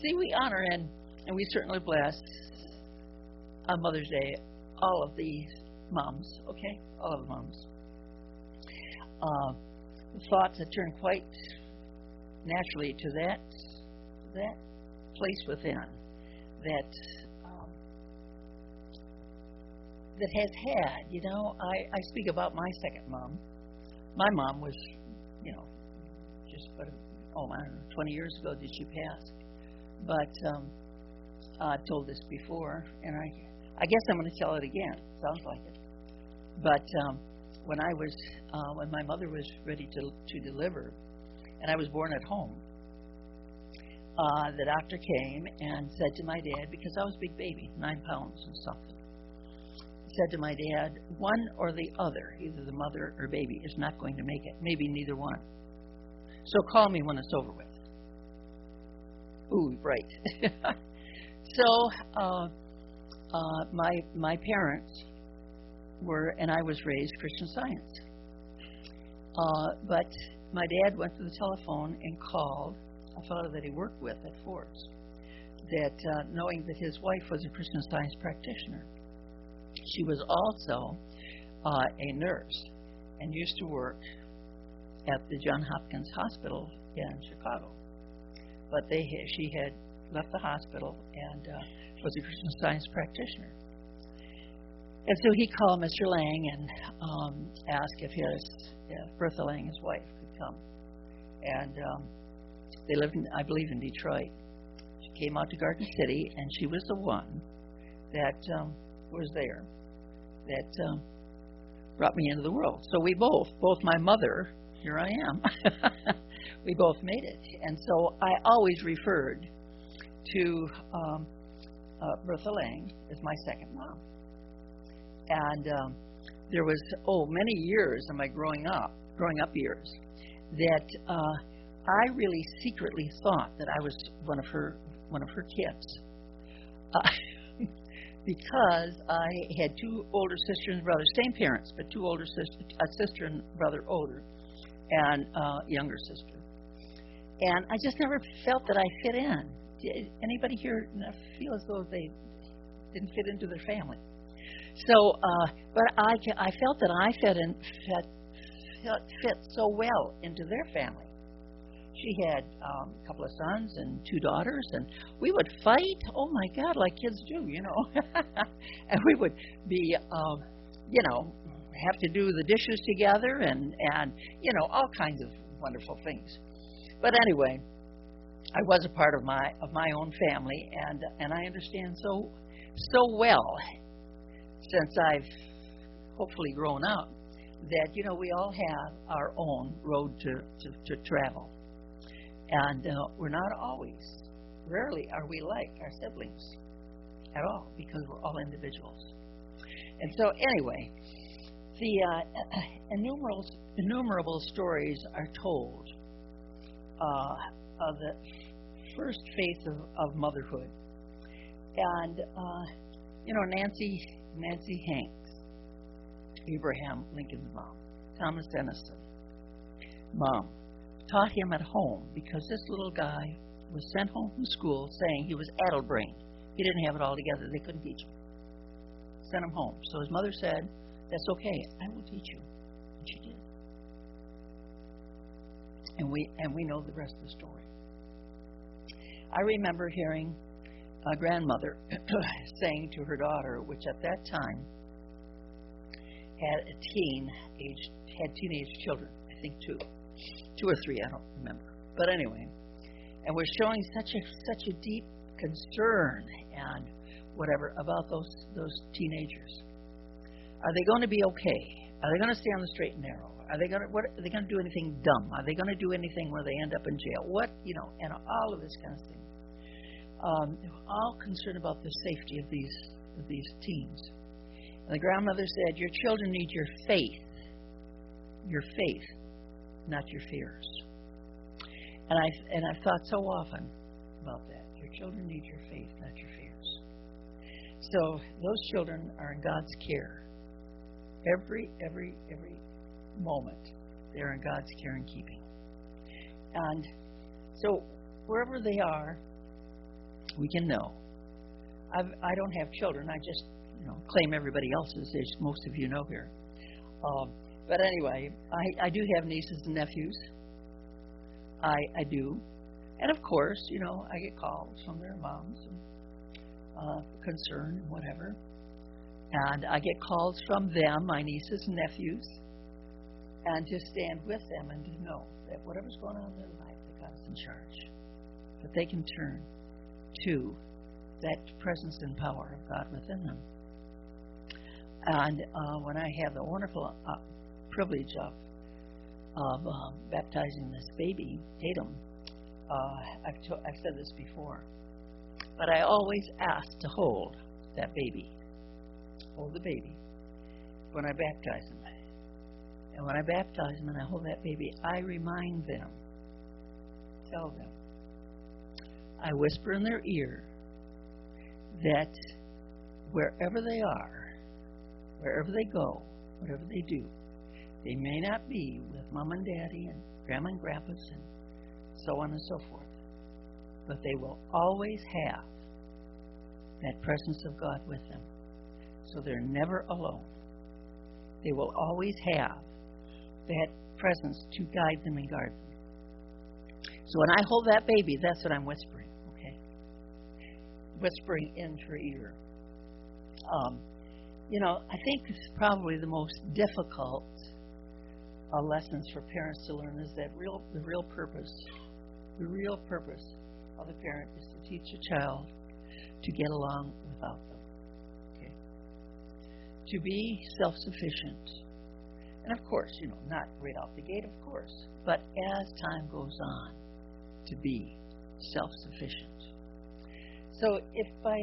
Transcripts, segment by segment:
See, we honor and we certainly bless on Mother's Day all of these moms, okay? All of the moms. Thoughts that turn quite naturally to that place within that has had, I speak about my second mom. My mom was, just about, I don't know, 20 years ago did she pass. But I've told this before, and I guess I'm going to tell it again. Sounds like it. But when my mother was ready to deliver, and I was born at home, the doctor came and said to my dad, because I was a big baby, 9 pounds and something, said to my dad, one or the other, either the mother or baby, is not going to make it. Maybe neither one. So call me when it's over with. Ooh, right. So my parents were, and I was raised Christian Science. But my dad went to the telephone and called a fellow that he worked with at Ford's, that knowing that his wife was a Christian Science practitioner. She was also a nurse and used to work at the Johns Hopkins Hospital in Chicago. But she had left the hospital and was a Christian Science practitioner. And so he called Mr. Lang and asked if Bertha Lang, his wife, could come. And they lived, I believe, in Detroit. She came out to Garden City, and she was the one that was there that brought me into the world. So we both my mother, here I am, we both made it. And so I always referred to Bertha Lang as my second mom. And there was, many years in my growing up years that I really secretly thought that I was one of her kids. Because I had 2 older sisters and brothers, same parents, but 2 older sisters, a sister and brother older, and younger sister. And I just never felt that I fit in. Did anybody here feel as though they didn't fit into their family? So, but I felt that I fit so well into their family. She had a couple of sons and 2 daughters, and we would fight. Oh my God, like kids do, and we would be, have to do the dishes together, and all kinds of wonderful things. But anyway, I was a part of my own family, and I understand so well, since I've hopefully grown up, that we all have our own road to travel. And we're not always, rarely are we like our siblings at all, because we're all individuals. And so anyway, the innumerable stories are told of the first phase of motherhood. And, Nancy Hanks, Abraham Lincoln's mom, Thomas Edison, mom, taught him at home, because this little guy was sent home from school saying he was addle-brained. He didn't have it all together. They couldn't teach him. Sent him home. So his mother said, "That's okay. I will teach you." And she did. And we know the rest of the story. I remember hearing a grandmother saying to her daughter, which at that time had teenage children, I think 2 or 3, I don't remember. But anyway, and was showing such a deep concern and whatever about those teenagers. Are they going to be okay? Are they going to stay on the straight and narrow? Are they going to do anything dumb? Are they going to do anything where they end up in jail? And all of this kind of thing. All concerned about the safety of these teens. And the grandmother said, "Your children need your faith, not your fears." And I've thought so often about that. Your children need your faith, not your fears. So those children are in God's care. Every moment, they're in God's care and keeping. And so wherever they are, We can know. I don't have children. I just, claim everybody else's, as most of you know here. But anyway, I do have nieces and nephews. I do. And of course, I get calls from their moms and concern and whatever. And I get calls from them, my nieces and nephews, and to stand with them and to know that whatever's going on in their life, that God is in charge. That they can turn to that presence and power of God within them. And when I have the wonderful privilege of baptizing this baby, Tatum, I've said this before, but I always ask to hold that baby. Hold the baby when I baptize them. And when I baptize them and I hold that baby, I remind them, tell them, I whisper in their ear that wherever they are, wherever they go, whatever they do, they may not be with mom and daddy and grandma and grandpas and so on and so forth, but they will always have that presence of God with them. So they're never alone. They will always have that presence to guide them and guard them. So when I hold that baby, that's what I'm whispering, okay? Whispering in her ear. I think it's probably the most difficult lessons for parents to learn is that the real purpose of the parent is to teach a child to get along without them. Okay? To be self-sufficient. And of course, not right out the gate, of course, but as time goes on, to be self-sufficient. So if by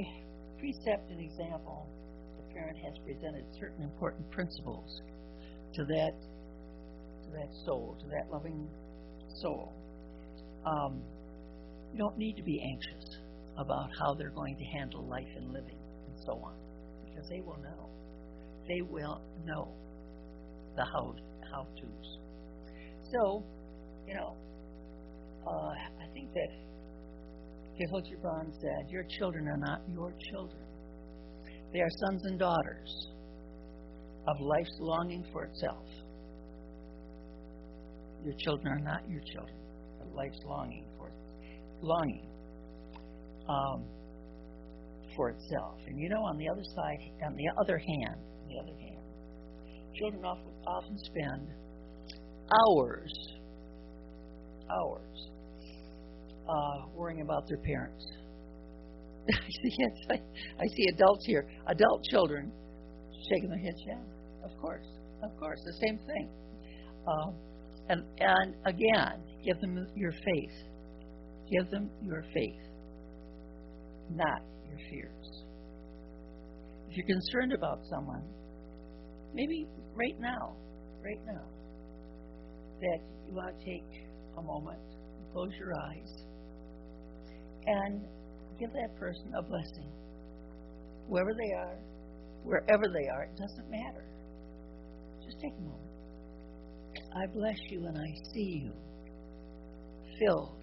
precept and example, the parent has presented certain important principles to that soul, to that loving soul, you don't need to be anxious about how they're going to handle life and living and so on, because they will know. They will know the how-tos. So, I think that Khalil Gibran said, your children are not your children. They are sons and daughters of life's longing for itself. Your children are not your children, but life's longing for itself. And on the other side, on the other hand, children often spend hours worrying about their parents. I see adults here, adult children shaking their heads. Yeah, of course, the same thing. And again, give them your faith. Give them your faith, not your fears. If you're concerned about someone, maybe right now, that you want to take a moment, close your eyes, and give that person a blessing. Whoever they are, wherever they are, it doesn't matter. Just take a moment. I bless you and I see you filled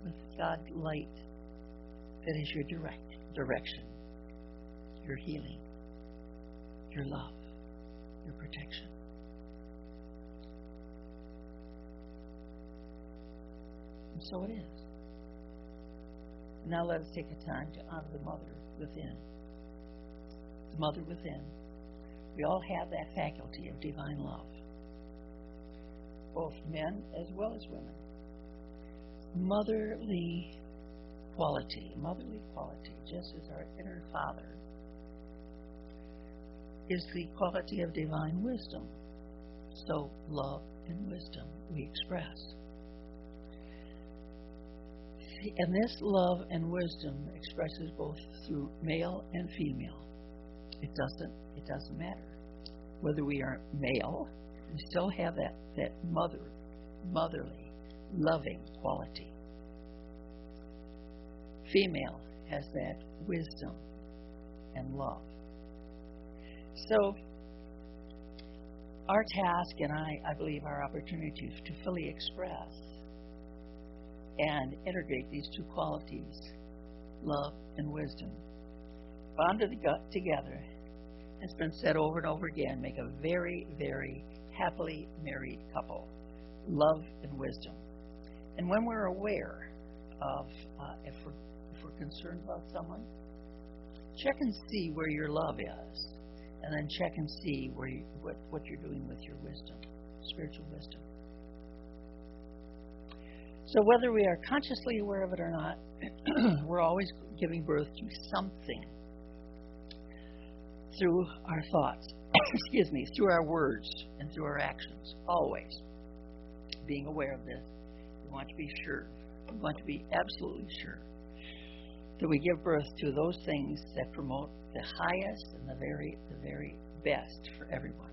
with God's light that is your direction, your healing, your love, your protection. And so it is. Now let us take a time to honor the mother within. The mother within. We all have that faculty of divine love. Both men as well as women. Motherly quality, just as our inner Father is the quality of divine wisdom. So love and wisdom we express. And this love and wisdom expresses both through male and female. It doesn't matter. Whether we are male, we still have that motherly, loving quality. Female has that wisdom and love. So our task, and I believe our opportunity to fully express and integrate these two qualities love, and wisdom, bonded together, has been said over and over again, make a very, very happily married couple. Love and wisdom. And when we're aware of, if we're concerned about someone, check and see where your love is, and then check and see what you're doing with your wisdom, spiritual wisdom. So whether we are consciously aware of it or not, we're always giving birth to something through our thoughts, through our words and through our actions, always. Being aware of this, we want to be sure, we want to be absolutely sure that we give birth to those things that promote the highest and the very best for everyone.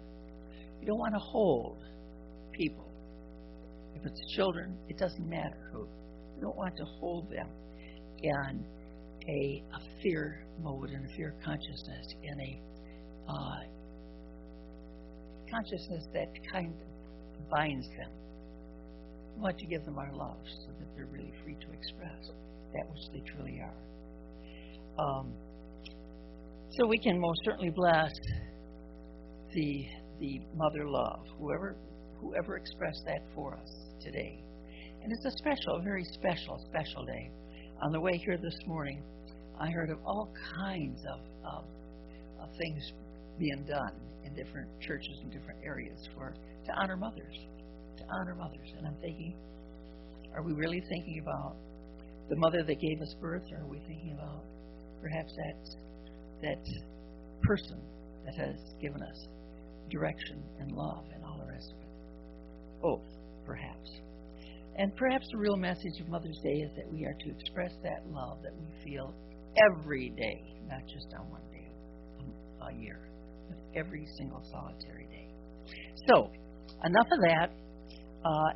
You don't want to hold people. If it's children, it doesn't matter who. You don't want to hold them in a fear mode, in a fear consciousness, in a consciousness that kind of binds them. We want to give them our love so that they're really free to express that which they truly are. So we can most certainly bless the mother love, whoever expressed that for us today. And it's a very special day. On the way here this morning, I heard of all kinds of things being done in different churches and different areas to honor mothers. And I'm thinking, are we really thinking about the mother that gave us birth, or are we thinking about perhaps that person that has given us direction and love and all the rest of it? Both, perhaps. And perhaps the real message of Mother's Day is that we are to express that love that we feel every day, not just on one day a year, but every single solitary day. So, enough of that,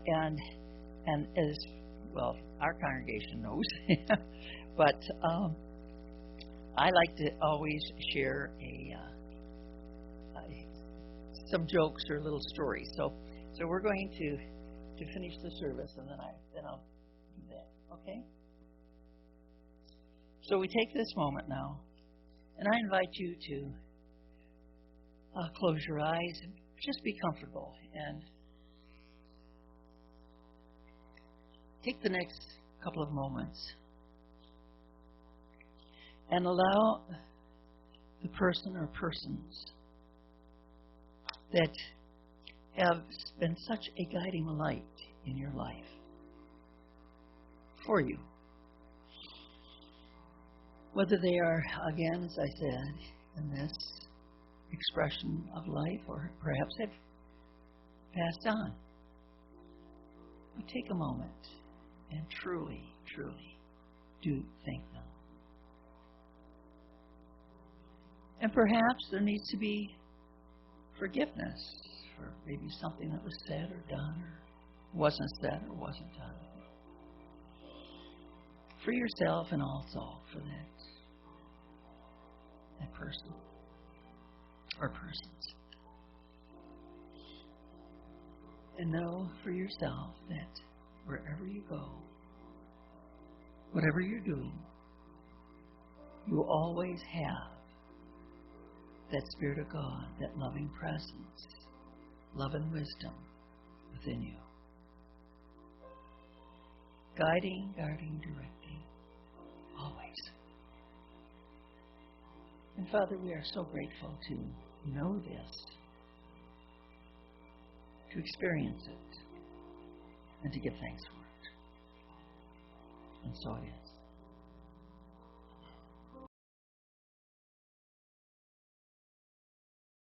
and as well, our congregation knows, but I like to always share some jokes or little stories. So we're going to finish the service, and then I'll do that. Okay? So we take this moment now, and I invite you to close your eyes and just be comfortable and take the next couple of moments and allow the person or persons that have been such a guiding light in your life for you. Whether they are, again, as I said, in this expression of life, or perhaps have passed on. But take a moment and truly do thank them. And perhaps there needs to be forgiveness for maybe something that was said or done, or wasn't said or wasn't done. For yourself and also for that person or persons. And know for yourself that wherever you go, whatever you're doing, you will always have that Spirit of God, that loving presence, love and wisdom within you. Guiding, directing, always. And Father, we are so grateful to know this, to experience it, and to give thanks for it. And so it is.